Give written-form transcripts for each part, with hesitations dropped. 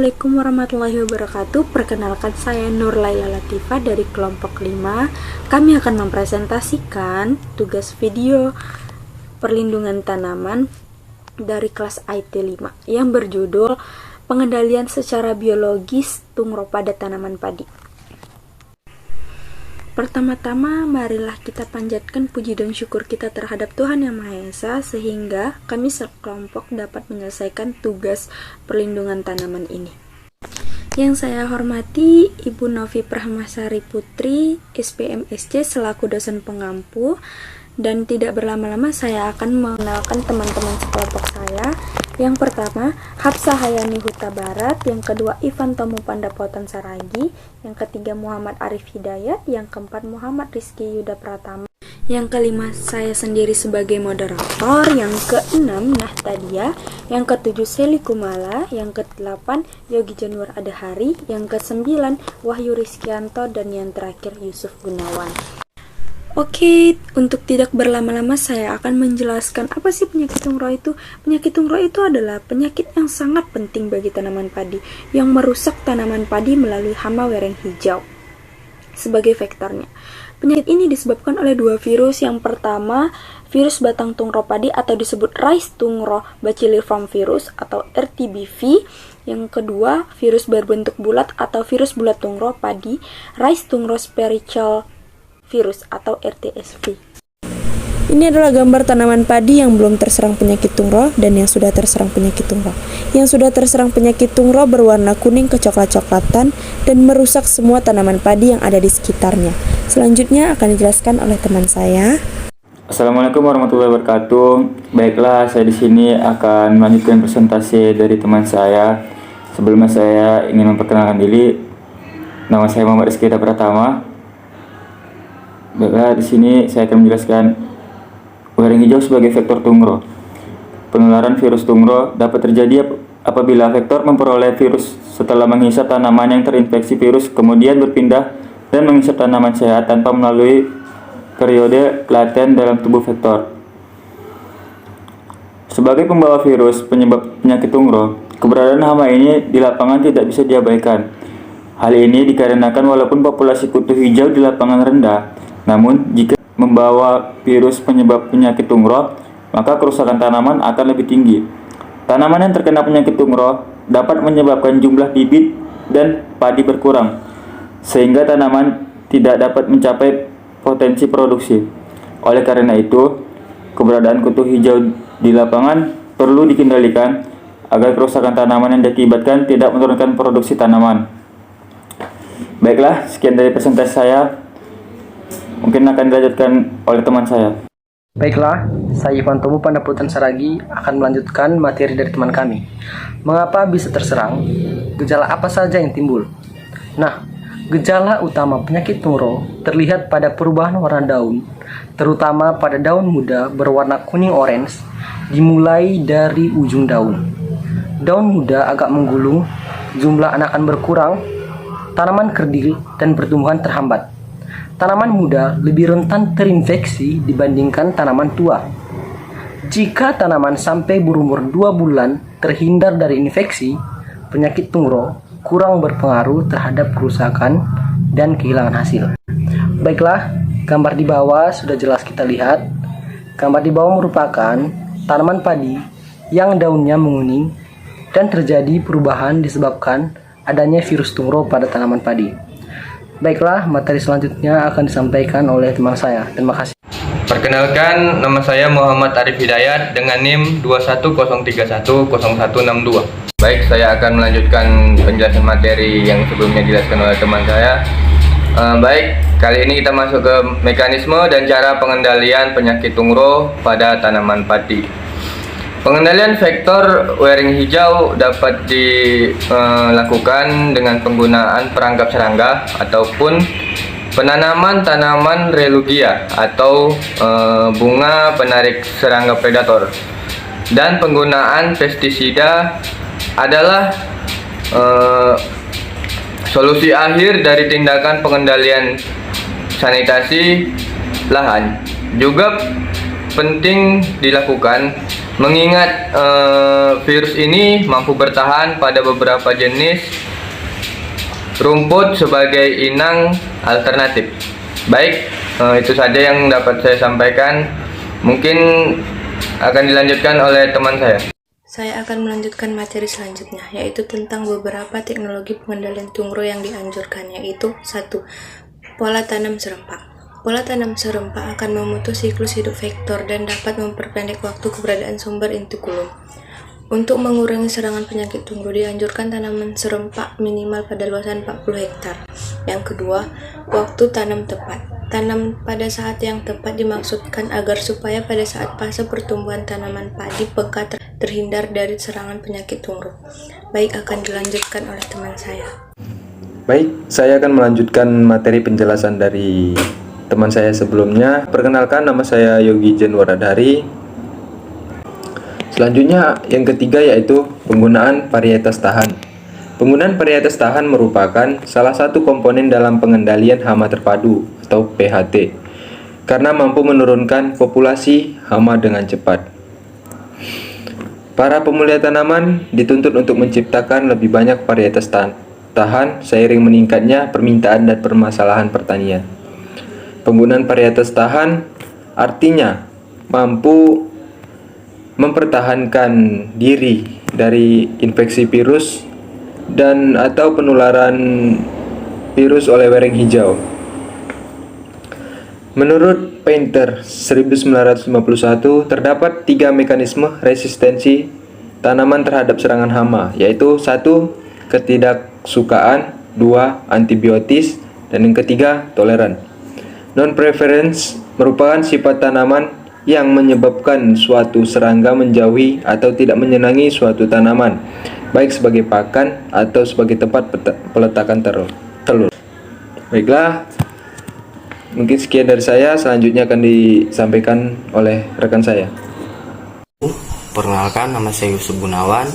Assalamualaikum warahmatullahi wabarakatuh. Perkenalkan, saya Nur Laila Latifah dari kelompok 5. Kami akan mempresentasikan tugas video perlindungan tanaman dari kelas IT 5 yang berjudul Pengendalian secara biologis tungro pada tanaman padi. Pertama-tama, marilah kita panjatkan puji dan syukur kita terhadap Tuhan Yang Maha Esa sehingga kami sekelompok dapat menyelesaikan tugas perlindungan tanaman ini. Yang saya hormati Ibu Novi Pramasari Putri, SPMSC selaku dosen pengampu, dan tidak berlama-lama saya akan mengenalkan teman-teman sekelompok saya. Yang pertama, Hapsah Hayani Huta Barat, yang kedua Ivan Tomu Pandapotan Saragi, yang ketiga Muhammad Arif Hidayat, yang keempat Muhammad Rizky Yuda Pratama, yang kelima saya sendiri sebagai moderator, yang keenam Nahtadia, yang ketujuh Seli Kumala, yang kedelapan Yogi Januar Adahari, yang kesembilan Wahyu Rizkyanto, dan yang terakhir Yusuf Gunawan. Oke, untuk tidak berlama-lama saya akan menjelaskan apa sih penyakit tungro itu. Penyakit tungro itu adalah penyakit yang sangat penting bagi tanaman padi yang merusak tanaman padi melalui hama wereng hijau sebagai vektornya. Penyakit ini disebabkan oleh dua virus. Yang pertama, virus batang tungro padi atau disebut rice tungro bacilliform virus atau RTBV. Yang kedua, virus berbentuk bulat atau virus bulat tungro padi rice tungro spiritual virus atau RTSV. Ini adalah gambar tanaman padi yang belum terserang penyakit tungro dan yang sudah terserang penyakit tungro. Yang sudah terserang penyakit tungro berwarna kuning kecoklat-coklatan dan merusak semua tanaman padi yang ada di sekitarnya. Selanjutnya akan dijelaskan oleh teman saya. Assalamualaikum warahmatullahi wabarakatuh. Baiklah, saya di sini akan melanjutkan presentasi dari teman saya. Sebelumnya saya ingin memperkenalkan diri. Nama saya Muhammad Rizky Yuda Pratama. Baiklah, di sini saya akan menjelaskan wereng hijau sebagai vektor tungro. Penularan virus tungro dapat terjadi apabila vektor memperoleh virus setelah menghisap tanaman yang terinfeksi virus, kemudian berpindah dan menghisap tanaman sehat tanpa melalui periode laten dalam tubuh vektor. Sebagai pembawa virus penyebab penyakit tungro, keberadaan hama ini di lapangan tidak bisa diabaikan. Hal ini dikarenakan walaupun populasi kutu hijau di lapangan rendah, namun jika membawa virus penyebab penyakit tungro, maka kerusakan tanaman akan lebih tinggi. Tanaman yang terkena penyakit tungro dapat menyebabkan jumlah bibit dan padi berkurang, sehingga tanaman tidak dapat mencapai potensi produksi. Oleh karena itu, keberadaan kutu hijau di lapangan perlu dikendalikan agar kerusakan tanaman yang diakibatkan tidak menurunkan produksi tanaman. Baiklah, sekian dari presentasi saya. Mungkin akan dilanjutkan oleh teman saya. Baiklah, saya Ivan Tomu Pandapotan Saragi akan melanjutkan materi dari teman kami. Mengapa bisa terserang? Gejala apa saja yang timbul? Nah, gejala utama penyakit tungro terlihat pada perubahan warna daun, terutama pada daun muda berwarna kuning orange, dimulai dari ujung daun. Daun muda agak menggulung, jumlah anakan berkurang, tanaman kerdil dan pertumbuhan terhambat. Tanaman muda lebih rentan terinfeksi dibandingkan tanaman tua. Jika tanaman sampai berumur 2 bulan terhindar dari infeksi, penyakit tungro kurang berpengaruh terhadap kerusakan dan kehilangan hasil. Baiklah, gambar di bawah sudah jelas kita lihat. Gambar di bawah merupakan tanaman padi yang daunnya menguning dan terjadi perubahan disebabkan adanya virus tungro pada tanaman padi. Baiklah, materi selanjutnya akan disampaikan oleh teman saya. Terima kasih. Perkenalkan, nama saya Muhammad Arif Hidayat dengan NIM 2103100162. Baik, saya akan melanjutkan penjelasan materi yang sebelumnya dijelaskan oleh teman saya. Baik, kali ini kita masuk ke mekanisme dan cara pengendalian penyakit tungro pada tanaman padi. Pengendalian vektor wereng hijau dapat dilakukan dengan penggunaan perangkap serangga ataupun penanaman tanaman relugia atau bunga penarik serangga predator. Dan penggunaan pestisida adalah solusi akhir dari tindakan pengendalian sanitasi lahan. Juga penting dilakukan Mengingat virus ini mampu bertahan pada beberapa jenis rumput sebagai inang alternatif. Baik, itu saja yang dapat saya sampaikan. Mungkin akan dilanjutkan oleh teman saya. Saya akan melanjutkan materi selanjutnya, yaitu tentang beberapa teknologi pengendalian tungro yang dianjurkan, yaitu 1. Pola tanam serempak. Pola tanam serempak akan memutus siklus hidup vektor dan dapat memperpendek waktu keberadaan sumber intikulum. Untuk mengurangi serangan penyakit tungro, dianjurkan tanaman serempak minimal pada luasan 40 hektar. Yang kedua, waktu tanam tepat. Tanam pada saat yang tepat dimaksudkan agar supaya pada saat fase pertumbuhan tanaman padi pekat terhindar dari serangan penyakit tungro. Baik, akan dilanjutkan oleh teman saya. Baik, saya akan melanjutkan materi penjelasan dari teman saya sebelumnya. Perkenalkan, nama saya Yogi Jen Waradari. Selanjutnya yang ketiga yaitu penggunaan varietas tahan. Penggunaan varietas tahan merupakan salah satu komponen dalam pengendalian hama terpadu atau PHT karena mampu menurunkan populasi hama dengan cepat. Para pemulia tanaman dituntut untuk menciptakan lebih banyak varietas tahan seiring meningkatnya permintaan dan permasalahan pertanian. Penggunaan varietas tahan artinya mampu mempertahankan diri dari infeksi virus dan atau penularan virus oleh wereng hijau. Menurut Painter 1951, terdapat 3 mekanisme resistensi tanaman terhadap serangan hama, yaitu 1. Ketidaksukaan, 2. Antibiotis, dan yang ketiga toleran. Non-preference merupakan sifat tanaman yang menyebabkan suatu serangga menjauhi atau tidak menyenangi suatu tanaman, baik sebagai pakan atau sebagai tempat peletakan telur. Baiklah, mungkin sekian dari saya. Selanjutnya akan disampaikan oleh rekan saya. Perkenalkan, nama saya Yusuf Gunawan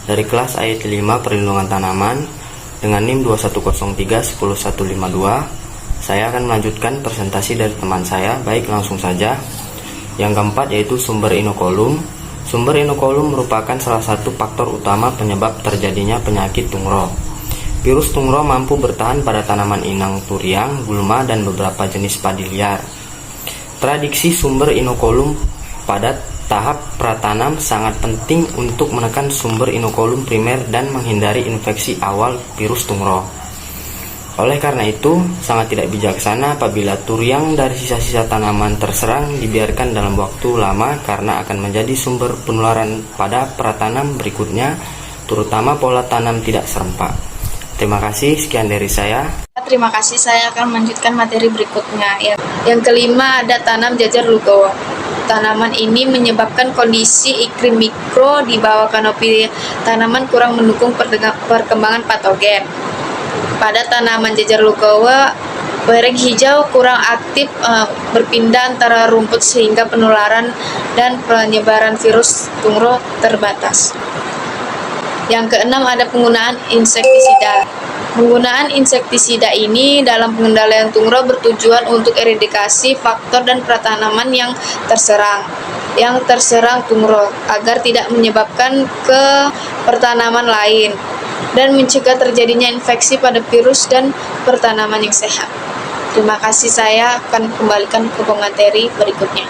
dari kelas IT 5 Perlindungan Tanaman dengan NIM 2103-10152. Saya akan melanjutkan presentasi dari teman saya. Baik, langsung saja. Yang keempat yaitu sumber inokulum. Sumber inokulum merupakan salah satu faktor utama penyebab terjadinya penyakit tungro. Virus tungro mampu bertahan pada tanaman inang turiang, gulma, dan beberapa jenis padi liar. Prediksi sumber inokulum pada tahap pratanam sangat penting untuk menekan sumber inokulum primer dan menghindari infeksi awal virus tungro. Oleh karena itu, sangat tidak bijaksana apabila turiang dari sisa-sisa tanaman terserang dibiarkan dalam waktu lama karena akan menjadi sumber penularan pada pratanam berikutnya, terutama pola tanam tidak serempak. Terima kasih, sekian dari saya. Terima kasih, saya akan melanjutkan materi berikutnya. Yang kelima ada tanam jajar lugawa. Tanaman ini menyebabkan kondisi iklim mikro di bawah kanopi tanaman kurang mendukung perkembangan patogen. Pada tanaman jajar lugawa, wereng hijau kurang aktif berpindah antara rumput sehingga penularan dan penyebaran virus tungro terbatas. Yang keenam ada penggunaan insektisida. Penggunaan insektisida ini dalam pengendalian tungro bertujuan untuk eradikasi faktor dan pratanaman yang terserang tungro agar tidak menyebabkan ke pertanaman lain dan mencegah terjadinya infeksi pada virus dan pertanaman yang sehat. Terima kasih, saya akan kembalikan ke pemateri berikutnya.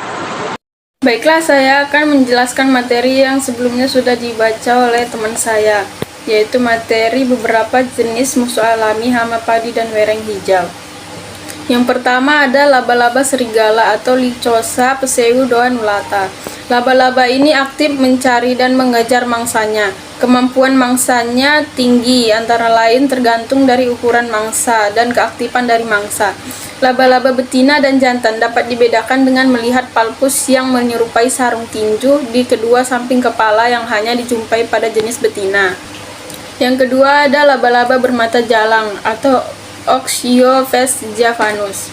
Baiklah, saya akan menjelaskan materi yang sebelumnya sudah dibaca oleh teman saya, yaitu materi beberapa jenis musuh alami hama padi dan wereng hijau. Yang pertama ada laba-laba serigala atau Lycosa pseudoannullata. Laba-laba ini aktif mencari dan mengejar mangsanya. Kemampuan mangsanya tinggi, antara lain tergantung dari ukuran mangsa dan keaktifan dari mangsa. Laba-laba betina dan jantan dapat dibedakan dengan melihat palpus yang menyerupai sarung tinju di kedua samping kepala yang hanya dijumpai pada jenis betina. Yang kedua ada laba-laba bermata jalang atau Oxyophes javanus.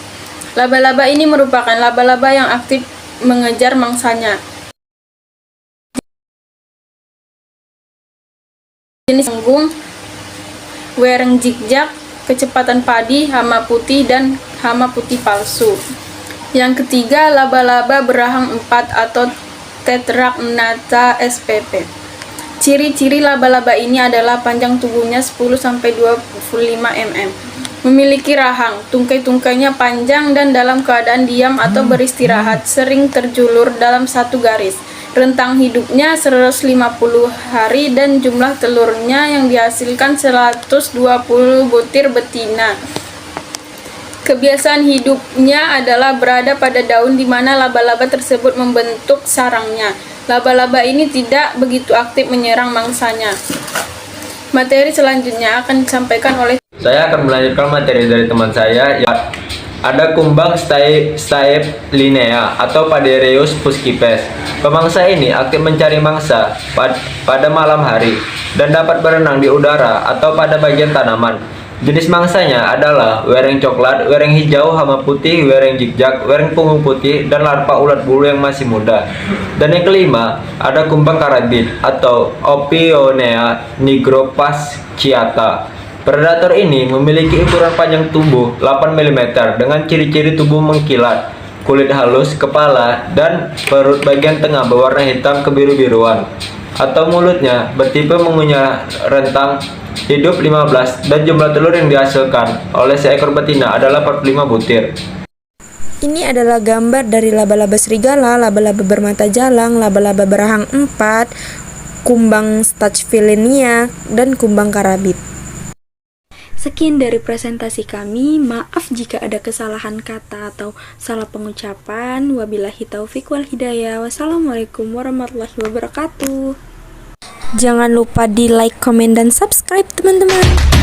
Laba-laba ini merupakan laba-laba yang aktif mengejar mangsanya. Jenis panggung, wereng zigzag, kecepatan padi, hama putih, dan hama putih palsu. Yang ketiga, laba-laba berahang 4 atau Tetracnata spp. Ciri-ciri laba-laba ini adalah panjang tubuhnya 10-25 mm. Memiliki rahang, tungkai-tungkainya panjang dan dalam keadaan diam atau beristirahat, sering terjulur dalam satu garis. Rentang hidupnya 150 hari dan jumlah telurnya yang dihasilkan 120 butir betina. Kebiasaan hidupnya adalah berada pada daun di mana laba-laba tersebut membentuk sarangnya. Laba-laba ini tidak begitu aktif menyerang mangsanya. Materi selanjutnya akan disampaikan oleh Saya akan melanjutkan materi dari teman saya. Ada kumbang Staeplinea atau Padereus puscipes. Pemangsa ini aktif mencari mangsa pada malam hari dan dapat berenang di udara atau pada bagian tanaman. Jenis mangsanya adalah wereng coklat, wereng hijau, hama putih, wereng jikjak, wereng punggung putih, dan larva ulat bulu yang masih muda. Dan yang kelima, ada kumbang karabit atau Opionea nigropasciata. Predator ini memiliki ukuran panjang tubuh 8 mm dengan ciri-ciri tubuh mengkilat, kulit halus, kepala, dan perut bagian tengah berwarna hitam kebiru-biruan. Atau mulutnya bertipe mengunyah rentang, hidup 15, dan jumlah telur yang dihasilkan oleh seekor betina adalah 45 butir. Ini adalah gambar dari laba-laba serigala, laba-laba bermata jalang, laba-laba berahang 4, kumbang Staeplinea, dan kumbang karabit. Sekian dari presentasi kami. Maaf jika ada kesalahan kata atau salah pengucapan. Wabillahi taufik wal hidayah. Wassalamualaikum warahmatullahi wabarakatuh. Jangan lupa di like, komen, dan subscribe teman-teman.